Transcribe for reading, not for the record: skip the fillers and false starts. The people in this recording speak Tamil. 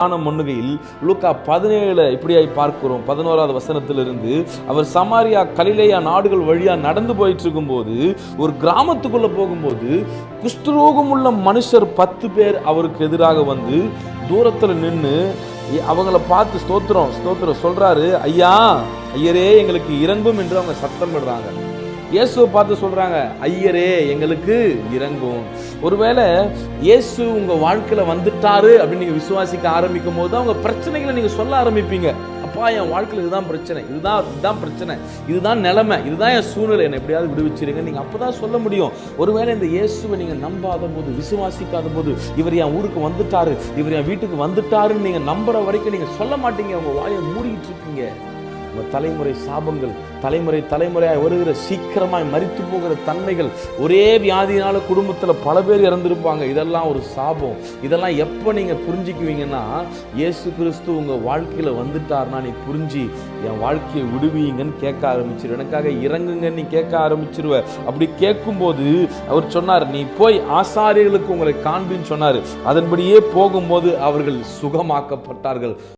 பண்ணுகையில் லூக்கா 17 இப்படியாய் பார்க்கிறோம். 11வது வசனத்திலிருந்து அவர் சமாரியா கலிலேயா நாடுகள் வழியா நடந்து போயிட்டு இருக்கும்போது ஒரு கிராமத்துக்குள்ள போகும்போது குஷ்டரோகம் உள்ள மனுஷர் 10 பேர் அவருக்கு எதிராக வந்து தூரத்துல நின்று அவங்கள பார்த்து ஸ்தோத்திரம் சொல்றாரு. ஐயா, ஐயரே எங்களுக்கு இறங்கும் என்று அவங்க சத்தம் விடுறாங்க. இயேசுவை பார்த்து சொல்றாங்க, ஐயரே எங்களுக்கு இறங்கும். ஒருவேளை இயேசு உங்க வாழ்க்கையில வந்துட்டாரு அப்படின்னு நீங்க விசுவாசிக்க ஆரம்பிக்கும் போது அவங்க பிரச்சனைகளை நீங்க சொல்ல ஆரம்பிப்பீங்க. அப்பா, என் வாழ்க்கையில் இதுதான் பிரச்சனை, இதுதான் பிரச்சனை, இதுதான் நிலைமை, இதுதான் என் சூழ்நிலை, என்னை எப்படியாவது விடுவிச்சிருங்க நீங்க அப்பதான் சொல்ல முடியும். ஒருவேளை இந்த இயேசுவை நீங்க நம்பாத போது, விசுவாசிக்காத போது, இவர் என் ஊருக்கு வந்துட்டாரு, இவர் என் வீட்டுக்கு வந்துட்டாருன்னு நீங்க நம்புற வரைக்கும் நீங்க சொல்ல மாட்டீங்க. உங்க வாயை மூடிட்டு இருக்கீங்க. உங்க தலைமுறை சாபங்கள், தலைமுறையாய் வருகிற சீக்கிரமாய் மரித்து போகிற தன்மைகள், ஒரே வியாதியினால குடும்பத்துல பல பேர் இறந்திருப்பாங்க. இதெல்லாம் ஒரு சாபம். இதெல்லாம் எப்ப நீங்க புரிஞ்சுக்குவீங்கன்னா, இயேசு கிறிஸ்து உங்க வாழ்க்கையில வந்துட்டார்னா நீ புரிஞ்சு என் வாழ்க்கையை விடுவீங்கன்னு கேட்க ஆரம்பிச்சிரு, எனக்காக இறங்குங்கன்னு நீ கேட்க ஆரம்பிச்சிருவ. அப்படி கேட்கும்போது அவர் சொன்னார், நீ போய் ஆசாரியர்களுக்கு உங்களை காண்பின்னு சொன்னாரு. அதன்படியே போகும்போது அவர்கள் சுகமாக்கப்பட்டார்கள்.